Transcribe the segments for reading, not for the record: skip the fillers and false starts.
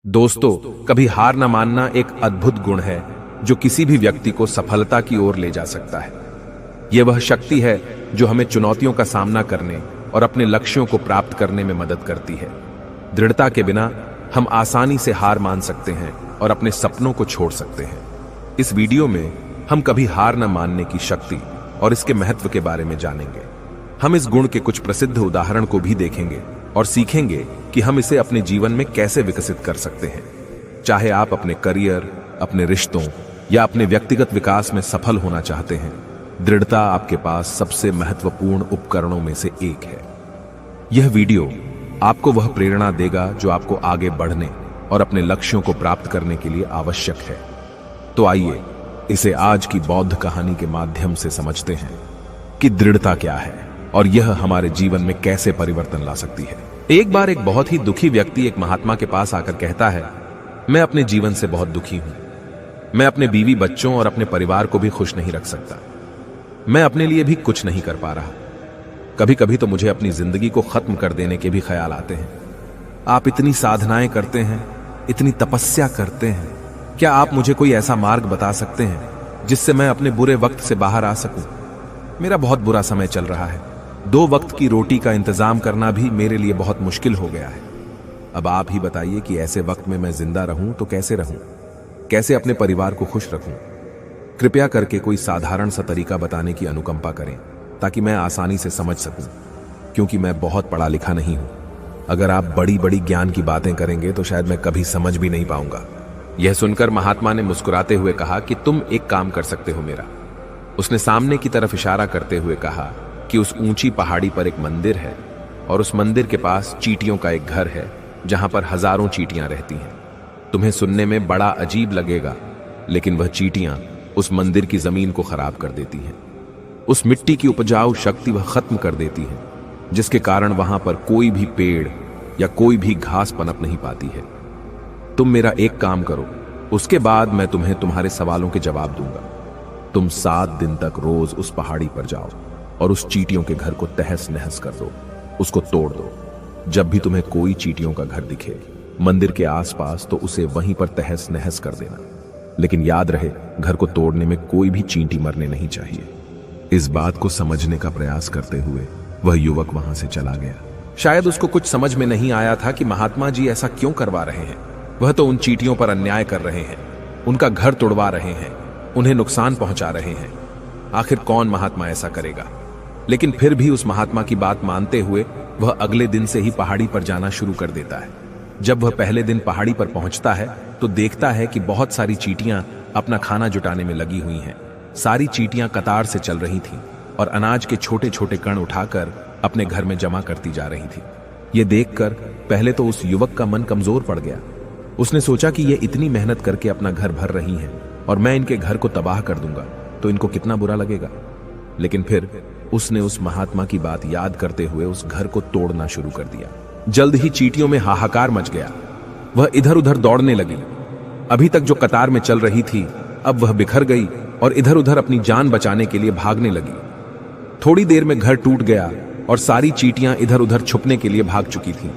दोस्तों, कभी हार न मानना एक अद्भुत गुण है जो किसी भी व्यक्ति को सफलता की ओर ले जा सकता है। यह वह शक्ति है जो हमें चुनौतियों का सामना करने और अपने लक्ष्यों को प्राप्त करने में मदद करती है। दृढ़ता के बिना हम आसानी से हार मान सकते हैं और अपने सपनों को छोड़ सकते हैं। इस वीडियो में हम कभी हार न मानने की शक्ति और इसके महत्व के बारे में जानेंगे। हम इस गुण के कुछ प्रसिद्ध उदाहरण को भी देखेंगे और सीखेंगे कि हम इसे अपने जीवन में कैसे विकसित कर सकते हैं। चाहे आप अपने करियर, अपने रिश्तों या अपने व्यक्तिगत विकास में सफल होना चाहते हैं, दृढ़ता आपके पास सबसे महत्वपूर्ण उपकरणों में से एक है। यह वीडियो आपको वह प्रेरणा देगा जो आपको आगे बढ़ने और अपने लक्ष्यों को प्राप्त करने के लिए आवश्यक है। तो आइए इसे आज की बौद्ध कहानी के माध्यम से समझते हैं कि दृढ़ता क्या है और यह हमारे जीवन में कैसे परिवर्तन ला सकती है। एक बार एक बहुत ही दुखी व्यक्ति एक महात्मा के पास आकर कहता है, मैं अपने जीवन से बहुत दुखी हूं। मैं अपने बीवी बच्चों और अपने परिवार को भी खुश नहीं रख सकता। मैं अपने लिए भी कुछ नहीं कर पा रहा। कभी कभी तो मुझे अपनी जिंदगी को खत्म कर देने के भी ख्याल आते हैं। आप इतनी साधनाएं करते हैं, इतनी तपस्या करते हैं, क्या आप मुझे कोई ऐसा मार्ग बता सकते हैं जिससे मैं अपने बुरे वक्त से बाहर आ सकूं? मेरा बहुत बुरा समय चल रहा है। 2 वक्त की रोटी का इंतजाम करना भी मेरे लिए बहुत मुश्किल हो गया है। अब आप ही बताइए कि ऐसे वक्त में मैं जिंदा रहूं तो कैसे रहूं? कैसे अपने परिवार को खुश रखूं? कृपया करके कोई साधारण सा तरीका बताने की अनुकंपा करें ताकि मैं आसानी से समझ सकूं, क्योंकि मैं बहुत पढ़ा लिखा नहीं हूं। अगर आप बड़ी बड़ी ज्ञान की बातें करेंगे तो शायद मैं कभी समझ भी नहीं पाऊंगा। यह सुनकर महात्मा ने मुस्कुराते हुए कहा कि तुम एक काम कर सकते हो मेरा। उसने सामने की तरफ इशारा करते हुए कहा कि उस ऊंची पहाड़ी पर एक मंदिर है और उस मंदिर के पास चींटियों का एक घर है जहां पर हजारों चींटियां रहती हैं। तुम्हें सुनने में बड़ा अजीब लगेगा, लेकिन वह चींटियां उस मंदिर की जमीन को खराब कर देती हैं। उस मिट्टी की उपजाऊ शक्ति वह खत्म कर देती है, जिसके कारण वहां पर कोई भी पेड़ या कोई भी घास पनप नहीं पाती है। तुम मेरा एक काम करो, उसके बाद मैं तुम्हें तुम्हारे सवालों के जवाब दूंगा। तुम 7 दिन तक रोज उस पहाड़ी पर जाओ और उस चींटियों के घर को तहस नहस कर दो, उसको तोड़ दो। जब भी तुम्हें कोई चींटियों का घर दिखे मंदिर के आसपास, तो उसे वहीं पर तहस नहस कर देना। लेकिन याद रहे, घर को तोड़ने में कोई भी चींटी मरने नहीं चाहिए। इस बात को समझने का प्रयास करते हुए वह युवक वहां से चला गया। शायद उसको कुछ समझ में नहीं आया था कि महात्मा जी ऐसा क्यों करवा रहे हैं। वह तो उन चींटियों पर अन्याय कर रहे हैं, उनका घर तोड़वा रहे हैं, उन्हें नुकसान पहुंचा रहे हैं। आखिर कौन महात्मा ऐसा करेगा? लेकिन फिर भी उस महात्मा की बात मानते हुए वह अगले दिन से ही पहाड़ी पर जाना शुरू कर देता है। जब वह पहले दिन पहाड़ी पर पहुंचता है तो देखता है कि बहुत सारी चींटियां अपना खाना जुटाने में लगी हुई हैं। सारी चींटियां कतार से चल रही थीं और अनाज के छोटे छोटे कण उठाकर अपने घर में जमा करती जा रही थी। यह देखकर पहले तो उस युवक का मन कमजोर पड़ गया। उसने सोचा कि ये इतनी मेहनत करके अपना घर भर रही हैं और मैं इनके घर को तबाह कर दूंगा तो इनको कितना बुरा लगेगा। लेकिन फिर उसने उस महात्मा की बात याद करते हुए उस घर को तोड़ना शुरू कर दिया। जल्द ही चींटियों में हाहाकार मच गया। वह इधर उधर दौड़ने लगी। अभी तक जो कतार में चल रही थी, अब वह बिखर गई और इधर उधर अपनी जान बचाने के लिए भागने लगी। थोड़ी देर में घर टूट गया और सारी चींटियां इधर उधर छुपने के लिए भाग चुकी थीं।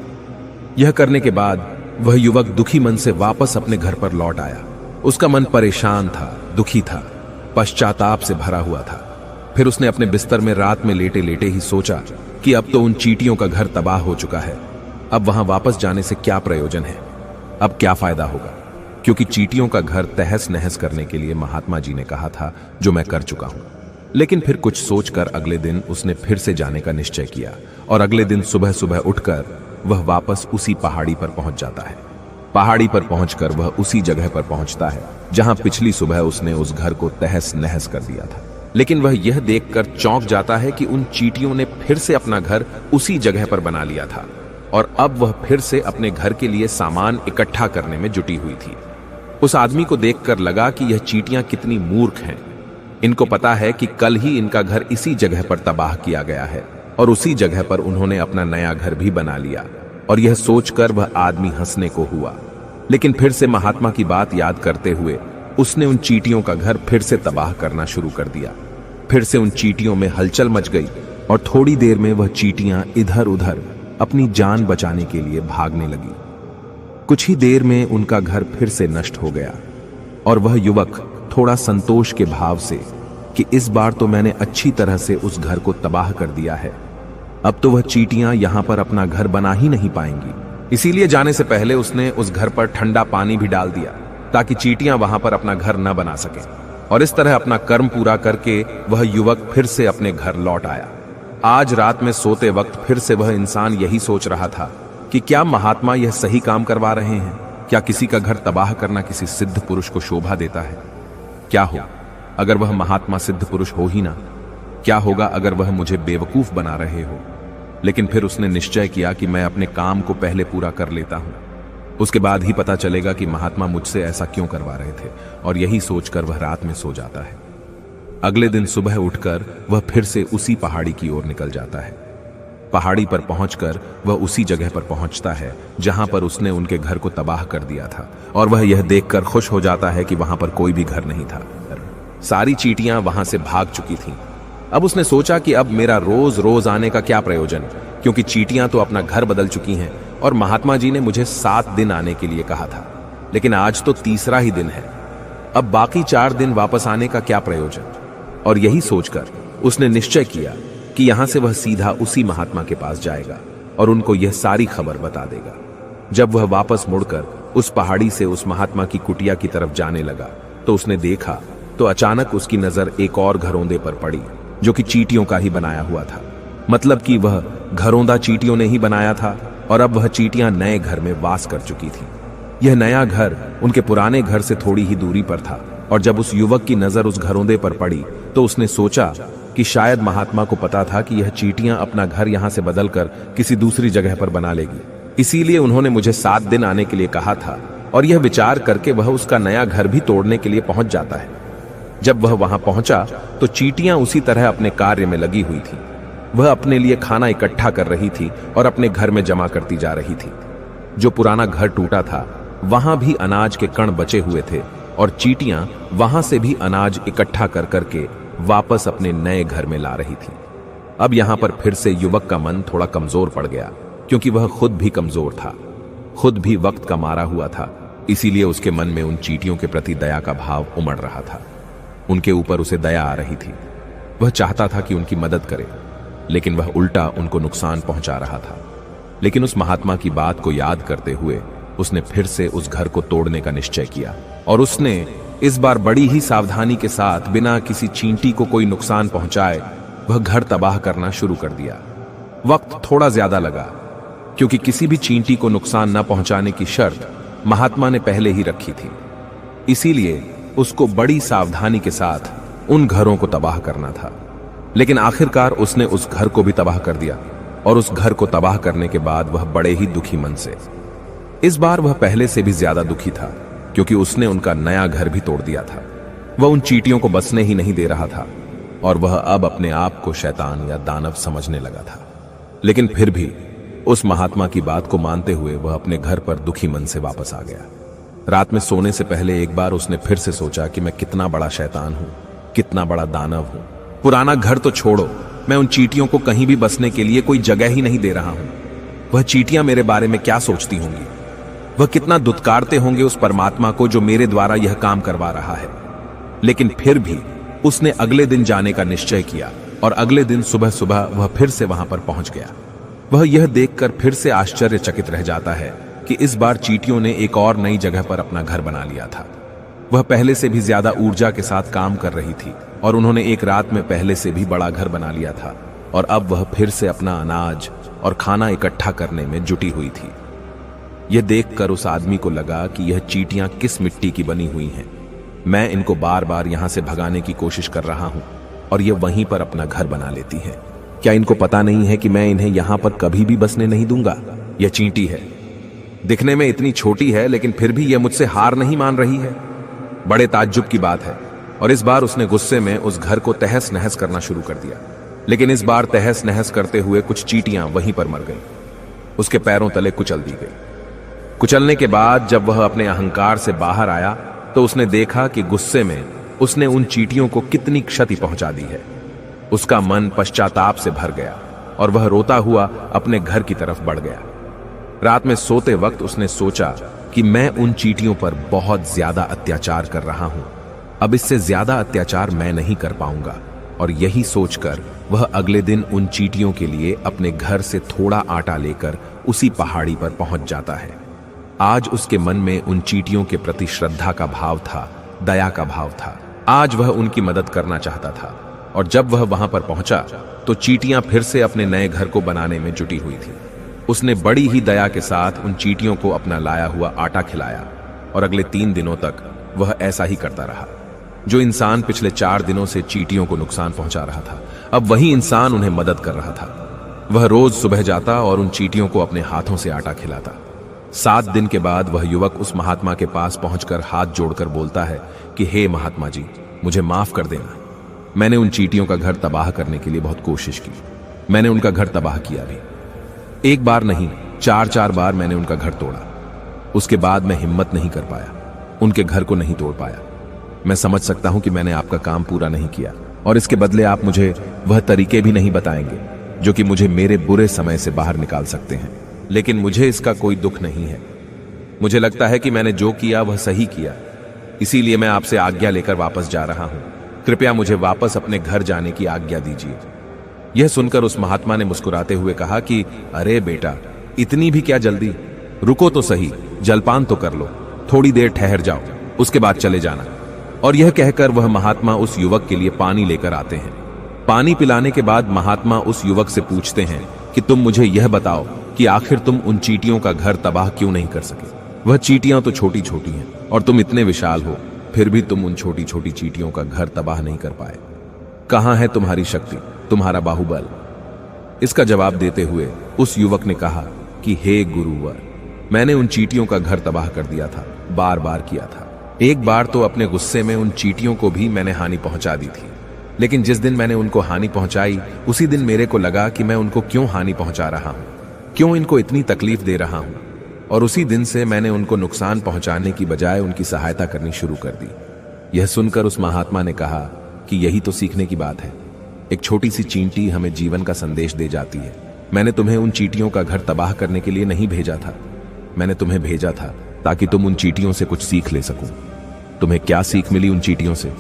यह करने के बाद वह युवक दुखी मन से वापस अपने घर पर लौट आया। उसका मन परेशान था, दुखी था, पश्चाताप से भरा हुआ था। फिर उसने अपने बिस्तर में रात में लेटे लेटे ही सोचा कि अब तो उन चींटियों का घर तबाह हो चुका है। अब वहां वापस जाने से क्या प्रयोजन है? अब क्या फायदा होगा? क्योंकि चींटियों का घर तहस नहस करने के लिए महात्मा जी ने कहा था, जो मैं कर चुका हूं। लेकिन फिर कुछ सोचकर अगले दिन उसने फिर से जाने का निश्चय किया और अगले दिन सुबह सुबह उठकर वह वापस उसी पहाड़ी पर पहुंच जाता है। पहाड़ी पर पहुंचकर वह उसी जगह पर पहुंचता है जहां पिछली सुबह उसने उस घर को तहस नहस कर दिया था। लेकिन वह यह देखकर चौंक जाता है कि उन चींटियों ने फिर से अपना घर उसी जगह पर बना लिया था और अब वह फिर से अपने घर के लिए सामान इकट्ठा करने में जुटी हुई थी। उस आदमी को देखकर लगा कि यह चींटियां कितनी मूर्ख हैं। इनको पता है कि कल ही इनका घर इसी जगह पर तबाह किया गया है और उसी जगह पर उन्होंने अपना नया घर भी बना लिया। और यह सोचकर वह आदमी हंसने को हुआ। लेकिन फिर से महात्मा की बात याद करते हुए उसने उन चींटियों का घर फिर से तबाह करना शुरू कर दिया। फिर से उन चींटियों में हलचल मच गई और थोड़ी देर में वह चींटियां इधर उधर अपनी जान बचाने के लिए भागने लगी। कुछ ही देर में उनका घर फिर से नष्ट हो गया और वह युवक थोड़ा संतोष के भाव से कि इस बार तो मैंने अच्छी तरह से उस घर को तबाह कर दिया है, अब तो वह चींटियां यहां पर अपना घर बना ही नहीं पाएंगी। इसीलिए जाने से पहले उसने उस घर पर ठंडा पानी भी डाल दिया ताकि चींटियां वहां पर अपना घर न बना सकें। और इस तरह अपना कर्म पूरा करके वह युवक फिर से अपने घर लौट आया। आज रात में सोते वक्त फिर से वह इंसान यही सोच रहा था कि क्या महात्मा यह सही काम करवा रहे हैं? क्या किसी का घर तबाह करना किसी सिद्ध पुरुष को शोभा देता है? क्या हो अगर वह महात्मा सिद्ध पुरुष हो ही ना? क्या होगा अगर वह मुझे बेवकूफ बना रहे हो? लेकिन फिर उसने निश्चय किया कि मैं अपने काम को पहले पूरा कर लेता हूं, उसके बाद ही पता चलेगा कि महात्मा मुझसे ऐसा क्यों करवा रहे थे। और यही सोचकर वह रात में सो जाता है। अगले दिन सुबह उठकर वह फिर से उसी पहाड़ी की ओर निकल जाता है। पहाड़ी पर पहुंचकर वह उसी जगह पर पहुंचता है जहां पर उसने उनके घर को तबाह कर दिया था। और वह यह देखकर खुश हो जाता है कि वहां पर कोई भी घर नहीं था। सारी चींटियां वहां से भाग चुकी थीं। अब उसने सोचा कि अब मेरा रोज रोज आने का क्या प्रयोजन, क्योंकि चींटियां तो अपना घर बदल चुकी हैं और महात्मा जी ने मुझे 7 दिन आने के लिए कहा था, लेकिन आज तो तीसरा ही दिन है। अब बाकी 4 दिन वापस आने का क्या प्रयोजन? और यही सोचकर उसने निश्चय किया कि यहां से वह सीधा उसी महात्मा के पास जाएगा और उनको यह सारी खबर बता देगा। जब वह वापस मुड़कर उस पहाड़ी से उस महात्मा की कुटिया की तरफ जाने लगा तो उसने देखा तो अचानक उसकी नजर एक और घरौंदे पर पड़ी जो कि चींटियों का ही बनाया हुआ था। मतलब कि वह घरौंदा चींटियों ने ही बनाया था और अब वह चींटियां नए घर में वास कर चुकी थी। यह नया घर उनके पुराने घर से थोड़ी ही दूरी पर था और जब उस युवक की नजर उस घरौंदे पर पड़ी तो उसने सोचा कि शायद महात्मा को पता था कि यह चींटियां अपना घर यहां से बदलकर किसी दूसरी जगह पर बना लेगी, इसीलिए उन्होंने मुझे 7 दिन आने के लिए कहा था। और यह विचार करके वह उसका नया घर भी तोड़ने के लिए पहुंच जाता है। जब वह वहां पहुंचा तो चींटियां उसी तरह अपने कार्य में लगी हुई थी। वह अपने लिए खाना इकट्ठा कर रही थी और अपने घर में जमा करती जा रही थी। जो पुराना घर टूटा था वहां भी अनाज के कण बचे हुए थे और चींटियां वहां से भी अनाज इकट्ठा कर करके वापस अपने नए घर में ला रही थी। अब यहां पर फिर से युवक का मन थोड़ा कमजोर पड़ गया, क्योंकि वह खुद भी कमजोर था, खुद भी वक्त का मारा हुआ था। इसीलिए उसके मन में उन चींटियों के प्रति दया का भाव उमड़ रहा था। उनके ऊपर उसे दया आ रही थी। वह चाहता था कि उनकी मदद करे, लेकिन वह उल्टा उनको नुकसान पहुंचा रहा था। लेकिन उस महात्मा की बात को याद करते हुए उसने फिर से उस घर को तोड़ने का निश्चय किया और उसने इस बार बड़ी ही सावधानी के साथ बिना किसी चींटी को कोई नुकसान पहुंचाए वह घर तबाह करना शुरू कर दिया। वक्त थोड़ा ज्यादा लगा, क्योंकि किसी भी चींटी को नुकसान न पहुंचाने की शर्त महात्मा ने पहले ही रखी थी। इसीलिए उसको बड़ी सावधानी के साथ उन घरों को तबाह करना था। लेकिन आखिरकार उसने उस घर को भी तबाह कर दिया और उस घर को तबाह करने के बाद वह बड़े ही दुखी मन से, इस बार वह पहले से भी ज्यादा दुखी था, क्योंकि उसने उनका नया घर भी तोड़ दिया था। वह उन चींटियों को बसने ही नहीं दे रहा था और वह अब अपने आप को शैतान या दानव समझने लगा था। लेकिन फिर भी उस महात्मा की बात को मानते हुए वह अपने घर पर दुखी मन से वापस आ गया। रात में सोने से पहले एक बार उसने फिर से सोचा कि मैं कितना बड़ा शैतान हूं, कितना बड़ा दानव हूं। पुराना घर तो छोड़ो, मैं उन चींटियों को कहीं भी बसने के लिए कोई जगह ही नहीं दे रहा हूं। वह चींटियां मेरे बारे में क्या सोचती होंगी? वह कितना दुत्कारते होंगे उस परमात्मा को जो मेरे द्वारा यह काम करवा रहा है। लेकिन फिर भी उसने अगले दिन जाने का निश्चय किया और अगले दिन सुबह सुबह वह फिर से वहां पर पहुंच गया। वह यह देखकर फिर से आश्चर्यचकित रह जाता है कि इस बार चींटियों ने एक और नई जगह पर अपना घर बना लिया था। वह पहले से भी ज्यादा ऊर्जा के साथ काम कर रही थी और उन्होंने एक रात में पहले से भी बड़ा घर बना लिया था और अब वह फिर से अपना अनाज और खाना इकट्ठा करने में जुटी हुई थी। यह देखकर उस आदमी को लगा कि यह चींटियां किस मिट्टी की बनी हुई हैं। मैं इनको बार बार यहां से भगाने की कोशिश कर रहा हूं और ये वहीं पर अपना घर बना लेती हैं। क्या इनको पता नहीं है कि मैं इन्हें यहां पर कभी भी बसने नहीं दूंगा? यह चींटी है, दिखने में इतनी छोटी है, लेकिन फिर भी यह मुझसे हार नहीं मान रही है। बड़े ताज्जुब की बात है। और इस बार उसने गुस्से में उस घर को तहस नहस करना शुरू कर दिया। लेकिन इस बार तहस नहस करते हुए कुछ चींटियां वहीं पर मर गईं। उसके पैरों तले कुचल दी गई। कुचलने के बाद जब वह अपने अहंकार से बाहर आया तो उसने देखा कि गुस्से में उसने उन चींटियों को कितनी क्षति पहुंचा दी है। उसका मन पश्चाताप से भर गया और वह रोता हुआ अपने घर की तरफ बढ़ गया। रात में सोते वक्त उसने सोचा कि मैं उन चींटियों पर बहुत ज्यादा अत्याचार कर रहा हूं। अब इससे ज्यादा अत्याचार मैं नहीं कर पाऊंगा। और यही सोचकर वह अगले दिन उन चींटियों के लिए अपने घर से थोड़ा आटा लेकर उसी पहाड़ी पर पहुंच जाता है। आज उसके मन में उन चींटियों के प्रति श्रद्धा का भाव था, दया का भाव था। आज वह उनकी मदद करना चाहता था। और जब वह वहां पर पहुंचा तो चींटियां फिर से अपने नए घर को बनाने में जुटी हुई थी। उसने बड़ी ही दया के साथ उन चींटियों को अपना लाया हुआ आटा खिलाया और अगले 3 दिनों तक वह ऐसा ही करता रहा। जो इंसान पिछले 4 दिनों से चींटियों को नुकसान पहुंचा रहा था, अब वही इंसान उन्हें मदद कर रहा था। वह रोज सुबह जाता और उन चींटियों को अपने हाथों से आटा खिलाता। 7 दिन के बाद वह युवक उस महात्मा के पास पहुंचकर हाथ जोड़कर बोलता है कि हे महात्मा जी, मुझे माफ कर देना। मैंने उन चींटियों का घर तबाह करने के लिए बहुत कोशिश की। मैंने उनका घर तबाह किया भी। एक बार नहीं, 4 बार मैंने उनका घर तोड़ा। उसके बाद मैं हिम्मत नहीं कर पाया, उनके घर को नहीं तोड़ पाया। मैं समझ सकता हूं कि मैंने आपका काम पूरा नहीं किया और इसके बदले आप मुझे वह तरीके भी नहीं बताएंगे जो कि मुझे मेरे बुरे समय से बाहर निकाल सकते हैं। लेकिन मुझे इसका कोई दुख नहीं है। मुझे लगता है कि मैंने जो किया वह सही किया, इसीलिए मैं आपसे आज्ञा लेकर वापस जा रहा हूं। कृपया मुझे वापस अपने घर जाने की आज्ञा दीजिए। यह सुनकर उस महात्मा ने मुस्कुराते हुए कहा कि अरे बेटा, इतनी भी क्या जल्दी, रुको तो सही, जलपान तो कर लो, थोड़ी देर ठहर जाओ, उसके बाद चले जाना। और यह कहकर वह महात्मा उस युवक के लिए पानी लेकर आते हैं। पानी पिलाने के बाद महात्मा उस युवक से पूछते हैं कि तुम मुझे यह बताओ कि आखिर तुम उन चींटियों का घर तबाह क्यों नहीं कर सके। वह चींटियां तो छोटी छोटी हैं और तुम इतने विशाल हो, फिर भी तुम उन छोटी छोटी चींटियों का घर तबाह नहीं कर पाए। कहां है तुम्हारी शक्ति, तुम्हारा बाहुबल? इसका जवाब देते हुए उस युवक ने कहा कि हे गुरुवर, मैंने उन चींटियों का घर तबाह कर दिया था, बार बार किया था। एक बार तो अपने गुस्से में उन चींटियों को भी मैंने हानि पहुंचा दी थी। लेकिन जिस दिन मैंने उनको हानि पहुंचाई, उसी दिन मेरे को लगा कि मैं उनको क्यों हानि पहुंचा रहा हूं, क्यों इनको इतनी तकलीफ दे रहा हूं। और उसी दिन से मैंने उनको नुकसान पहुंचाने की बजाय उनकी सहायता करनी शुरू कर दी। यह सुनकर उस महात्मा ने कहा कि यही तो सीखने की बात है। एक छोटी सी चींटी हमें जीवन का संदेश दे जाती है। मैंने तुम्हें उन चींटियों का घर तबाह करने के लिए नहीं भेजा था, मैंने तुम्हें भेजा था ताकि तुम उन चींटियों से कुछ सीख ले सको। तुम्हें क्या सीख मिली उन चींटियों से,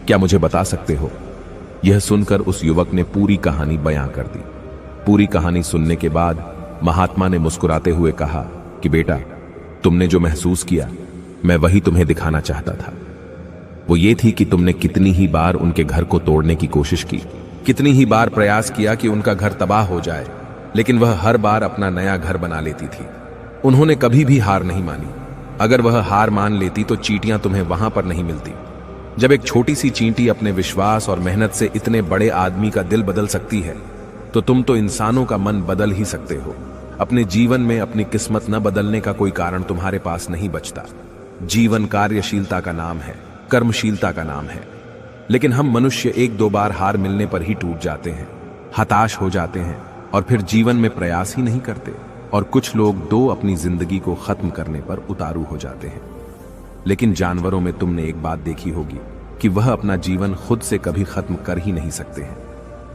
क्या मुझे बता सकते हो? यह सुनकर उस युवक ने पूरी कहानी बयां कर दी। पूरी कहानी सुनने के बाद महात्मा ने मुस्कुराते हुए कहा कि बेटा, तुमने जो महसूस किया मैं वही तुम्हें दिखाना चाहता था। वो ये थी कि तुमने कितनी ही बार उनके घर को तोड़ने की कोशिश की, कितनी ही बार प्रयास किया कि उनका घर तबाह हो जाए, लेकिन वह हर बार अपना नया घर बना लेती थी। उन्होंने कभी भी हार नहीं मानी। अगर वह हार मान लेती तो चींटियां तुम्हें वहां पर नहीं मिलती। जब एक छोटी सी चींटी अपने विश्वास और मेहनत से इतने बड़े आदमी का दिल बदल सकती है, तो तुम तो इंसानों का मन बदल ही सकते हो। अपने जीवन में अपनी किस्मत न बदलने का कोई कारण तुम्हारे पास नहीं बचता। जीवन कार्यशीलता का नाम है, कर्मशीलता का नाम है। लेकिन हम मनुष्य 1-2 बार हार मिलने पर ही टूट जाते हैं, हताश हो जाते हैं और फिर जीवन में प्रयास ही नहीं करते। और कुछ लोग अपनी जिंदगी को खत्म करने पर उतारू हो जाते हैं। लेकिन जानवरों में तुमने एक बात देखी होगी कि वह अपना जीवन खुद से कभी खत्म कर ही नहीं सकते हैं।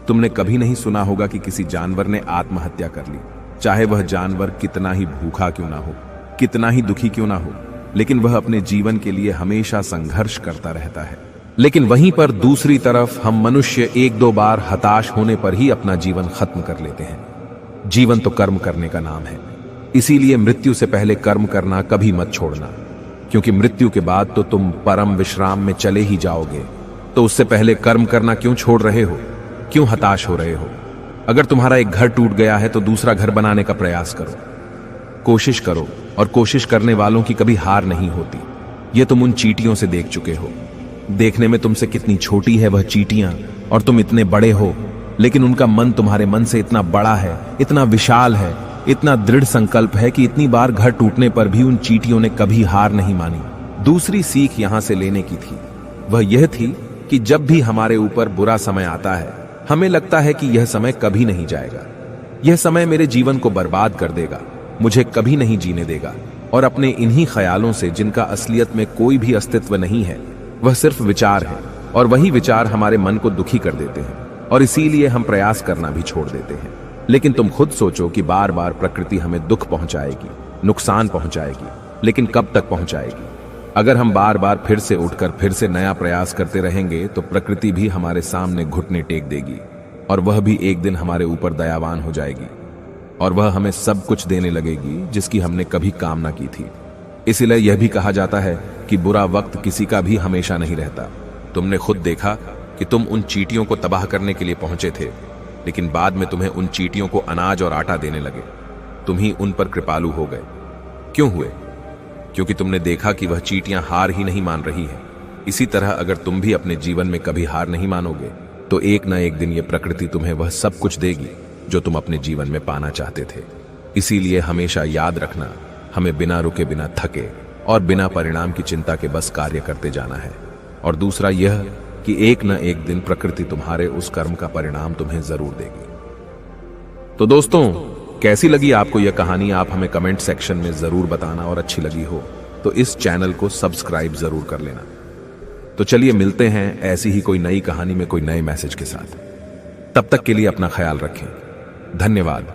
तुमने कभी नहीं सुना होगा कि किसी जानवर ने आत्महत्या कर ली, चाहे वह जानवर कितना ही भूखा क्यों ना हो, कितना ही दुखी क्यों ना हो, लेकिन वह अपने जीवन के लिए हमेशा संघर्ष करता रहता है। लेकिन वहीं पर दूसरी तरफ हम मनुष्य 1-2 बार हताश होने पर ही अपना जीवन खत्म कर लेते हैं। जीवन तो कर्म करने का नाम है, इसीलिए मृत्यु से पहले कर्म करना कभी मत छोड़ना, क्योंकि मृत्यु के बाद तो तुम परम विश्राम में चले ही जाओगे। तो उससे पहले कर्म करना क्यों छोड़ रहे हो, क्यों हताश हो रहे हो? अगर तुम्हारा एक घर टूट गया है तो दूसरा घर बनाने का प्रयास करो, कोशिश करो, और कोशिश करने वालों की कभी हार नहीं होती। यह तुम उन चींटियों से देख चुके हो। देखने में तुमसे कितनी छोटी है वह चींटियां और तुम इतने बड़े हो, लेकिन उनका मन तुम्हारे मन से इतना बड़ा है, इतना विशाल है, इतना दृढ़ संकल्प है कि इतनी बार घर टूटने पर भी उन चींटियों ने कभी हार नहीं मानी। दूसरी सीख यहां से लेने की थी, वह यह थी कि जब भी हमारे ऊपर बुरा समय आता है, हमें लगता है कि यह समय कभी नहीं जाएगा, यह समय मेरे जीवन को बर्बाद कर देगा, मुझे कभी नहीं जीने देगा। और अपने इन्हीं ख्यालों से, जिनका असलियत में कोई भी अस्तित्व नहीं है, वह सिर्फ विचार है, और वही विचार हमारे मन को दुखी कर देते हैं और इसीलिए हम प्रयास करना भी छोड़ देते हैं। लेकिन तुम खुद सोचो कि बार बार प्रकृति हमें दुख पहुंचाएगी, नुकसान पहुंचाएगी, लेकिन कब तक पहुंचाएगी? अगर हम बार बार फिर से उठकर फिर से नया प्रयास करते रहेंगे तो प्रकृति भी हमारे सामने घुटने टेक देगी और वह भी एक दिन हमारे ऊपर दयावान हो जाएगी और वह हमें सब कुछ देने लगेगी जिसकी हमने कभी कामना की थी। इसीलिए यह भी कहा जाता है कि बुरा वक्त किसी का भी हमेशा नहीं रहता। तुमने खुद देखा कि तुम उन चींटियों को तबाह करने के लिए पहुंचे थे, लेकिन बाद में तुम्हें उन चींटियों को अनाज और आटा देने लगे। तुम ही उन पर कृपालु हो गए। क्यों हुए? क्योंकि तुमने देखा कि वह चींटियां हार ही नहीं मान रही हैं। इसी तरह अगर तुम भी अपने जीवन में कभी हार नहीं मानोगे तो एक न एक दिन यह प्रकृति तुम्हें वह सब कुछ देगी जो तुम अपने जीवन में पाना चाहते थे। इसीलिए हमेशा याद रखना, हमें बिना रुके, बिना थके और बिना परिणाम की चिंता के बस कार्य करते जाना है। और दूसरा यह कि एक न एक दिन प्रकृति तुम्हारे उस कर्म का परिणाम तुम्हें जरूर देगी। तो दोस्तों, कैसी लगी आपको यह कहानी? आप हमें कमेंट सेक्शन में जरूर बताना, और अच्छी लगी हो तो इस चैनल को सब्सक्राइब जरूर कर लेना। तो चलिए मिलते हैं ऐसी ही कोई नई कहानी में कोई नए मैसेज के साथ। तब तक के लिए अपना ख्याल रखें। धन्यवाद।